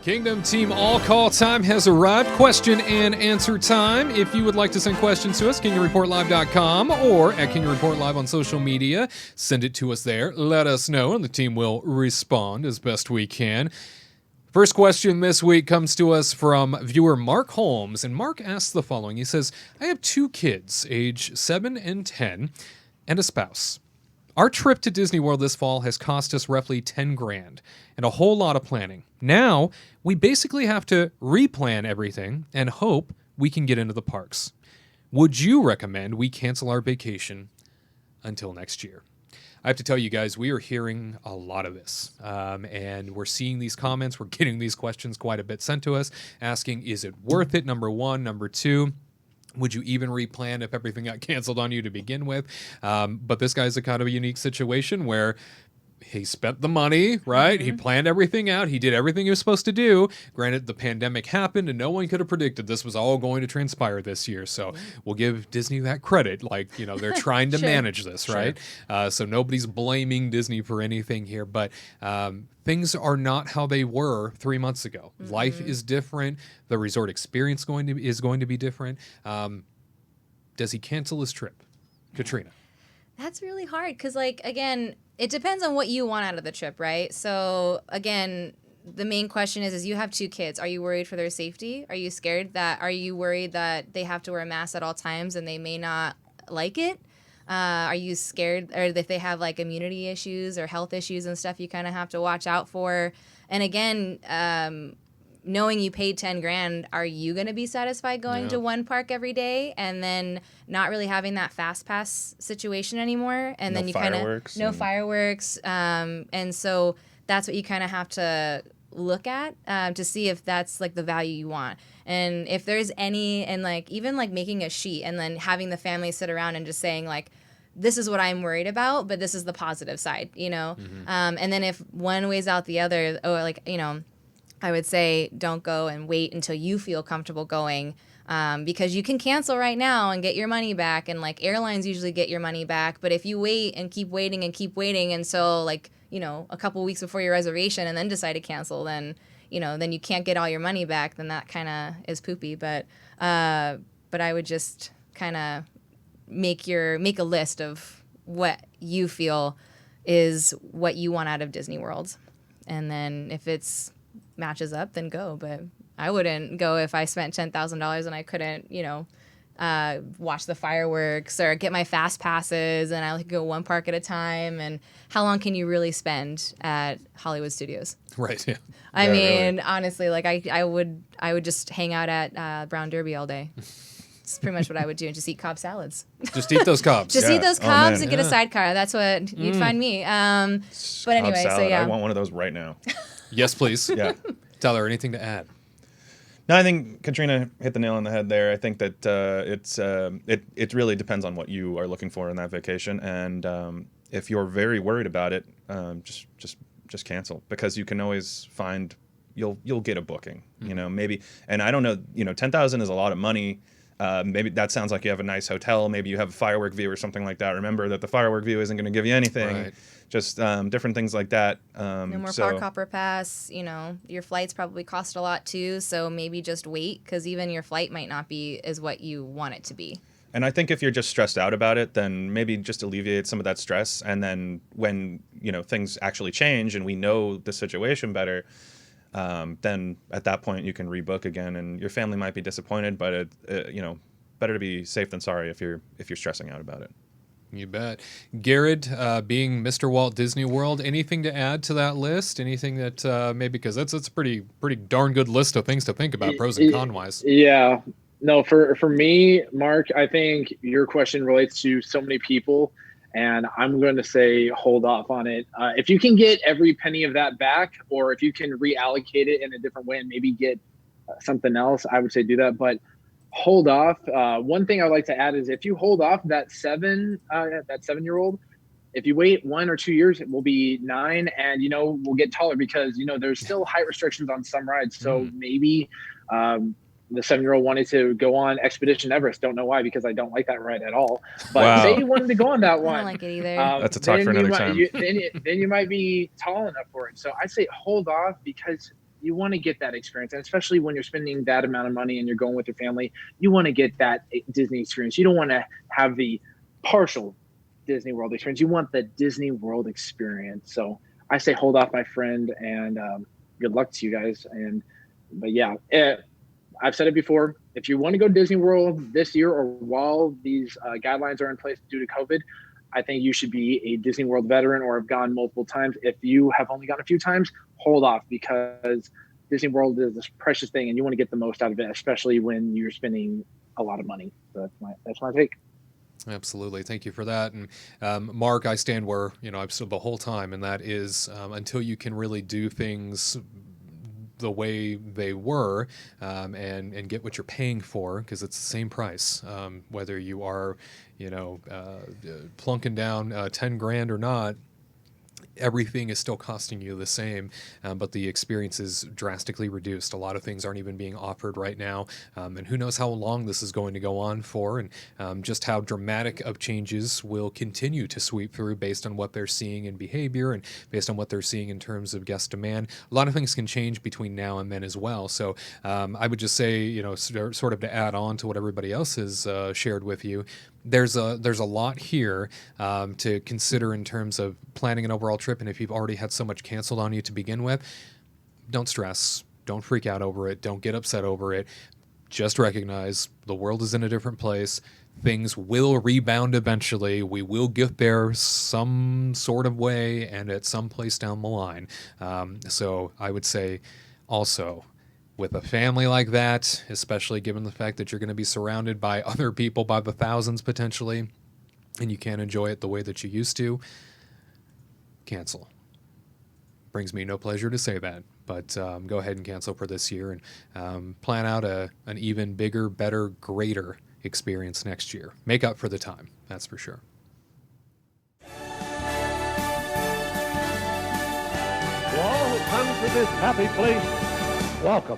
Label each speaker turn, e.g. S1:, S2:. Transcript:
S1: Kingdom Team All Call time has arrived. Question and answer time. If you would like to send questions to us, KingdomReportLive.com or at Kingdom Report Live on social media, send it to us there. Let us know, and the team will respond as best we can. First question this week comes to us from viewer Mark Holmes, and Mark asks the following. He says, I have 2 kids, age 7 and 10, and a spouse. Our trip to Disney World this fall has cost us roughly $10,000 and a whole lot of planning. Now, we basically have to replan everything and hope we can get into the parks. Would you recommend we cancel our vacation until next year? I have to tell you guys, we are hearing a lot of this, and we're seeing these comments. We're getting these questions quite a bit sent to us, asking, is it worth it, number one? Number two, would you even replan if everything got canceled on you to begin with? But this guy's a kind of a unique situation where he spent the money, right? Mm-hmm. He planned everything out. He did everything he was supposed to do. Granted, the pandemic happened, and no one could have predicted this was all going to transpire this year. So we'll give Disney that credit. Like, you know, they're trying to manage this, right? So nobody's blaming Disney for anything here. But things are not how they were 3 months ago. Mm-hmm. Life is different. The resort experience is going to be different. Does he cancel his trip? Katrina.
S2: That's really hard because, like, again, it depends on what you want out of the trip, right? So, again, the main question is you have 2 kids. Are you worried for their safety? Are you worried that they have to wear a mask at all times and they may not like it? Are you scared or if they have, like, immunity issues or health issues and stuff you kind of have to watch out for? And, again, knowing you paid $10,000, are you going to be satisfied going to one park every day and then not really having that fast pass situation anymore? And then you kind of no fireworks. And so that's what you kind of have to look at to see if that's like the value you want. And if there's any, and like even like making a sheet and then having the family sit around and just saying like, this is what I'm worried about, but this is the positive side, you know? Mm-hmm. And then if one weighs out the other, or like, you know, I would say don't go and wait until you feel comfortable going because you can cancel right now and get your money back. And like airlines usually get your money back. But if you wait and keep waiting until like, you know, a couple weeks before your reservation and then decide to cancel, then, you know, then you can't get all your money back. Then that kind of is poopy. But I would just kind of make a list of what you feel is what you want out of Disney World. And then if it's matches up, then go. But I wouldn't go if I spent $10,000 and I couldn't, you know, watch the fireworks or get my fast passes and I like go one park at a time. And how long can you really spend at Hollywood Studios?
S1: Right. Yeah.
S2: I mean, really. Honestly, like I would just hang out at Brown Derby all day. It's pretty much what I would do, and just eat Cobb salads.
S1: Just eat those Cobbs.
S2: Just eat those Cobbs and get a sidecar. That's what you'd find me. But anyway,
S3: salad.
S2: So yeah.
S3: I want one of those right now.
S1: Yes, please.
S3: Yeah.
S1: Tyler, anything to add?
S3: No, I think Katrina hit the nail on the head there. I think that it really depends on what you are looking for in that vacation, and if you're very worried about it, just cancel, because you can always find you'll get a booking. Mm-hmm. You know, maybe, and I don't know, you know, $10,000 is a lot of money. Maybe that sounds like you have a nice hotel. Maybe you have a firework view or something like that. Remember that the firework view isn't going to give you anything. Right. Just different things like that.
S2: No more park hopper pass. You know, your flights probably cost a lot too. So maybe just wait, because even your flight might not be as what you want it to be.
S3: And I think if you're just stressed out about it, then maybe just alleviate some of that stress. And then when, you know, things actually change and we know the situation better, then at that point you can rebook again, and your family might be disappointed, but you know, better to be safe than sorry if you're stressing out about it.
S1: You bet. Garrett, being Mr. Walt Disney World, anything to add to that list? Anything that maybe, because that's a pretty darn good list of things to think about, pros and con wise.
S4: Yeah. No, for me, Mark, I think your question relates to so many people, and I'm going to say hold off on it. If you can get every penny of that back, or if you can reallocate it in a different way and maybe get something else, I would say do that. But hold off. One thing I'd like to add is if you hold off that 7-year-old, if you wait 1 or 2 years, it will be 9, and, you know, we'll get taller because, you know, there's still height restrictions on some rides. So maybe the 7-year-old wanted to go on Expedition Everest. Don't know why, because I don't like that ride at all. But say you wanted to go on that one.
S2: I don't like it either.
S3: That's a talk for another time.
S4: Then you might be tall enough for it. So I'd say hold off, because you want to get that experience. And especially when you're spending that amount of money and you're going with your family, you want to get that Disney experience. You don't want to have the partial Disney World experience. You want the Disney World experience. So I say hold off, my friend, and good luck to you guys. But yeah, I've said it before. If you want to go to Disney World this year or while these guidelines are in place due to COVID, I think you should be a Disney World veteran or have gone multiple times. If you have only gone a few times, hold off, because Disney World is this precious thing and you want to get the most out of it, especially when you're spending a lot of money. So that's my take.
S1: Absolutely. Thank you for that. And Mark, I stand where, I've stood the whole time, and that is until you can really do things the way they were, and get what you're paying for, because it's the same price, whether you are, plunking down 10 grand or not. Everything is still costing you the same, but the experience is drastically reduced. A lot of things aren't even being offered right now, and who knows how long this is going to go on for, and just how dramatic of changes will continue to sweep through based on what they're seeing in behavior and based on what they're seeing in terms of guest demand. A lot of things can change between now and then as well. So I would just say, sort of to add on to what everybody else has shared with you, there's a lot here to consider in terms of planning an overall trip. And if you've already had so much canceled on you to begin with, don't stress, don't freak out over it, don't get upset over it. Just recognize the world is in a different place. Things will rebound eventually. We will get there some sort of way and at some place down the line. So I would say also, with a family like that, especially given the fact that you're going to be surrounded by other people by the thousands potentially, and you can't enjoy it the way that you used to, cancel. Brings me no pleasure to say that, but go ahead and cancel for this year, and plan out an even bigger, better, greater experience next year. Make up for the time, that's for sure.
S5: To all who come to this happy place, welcome.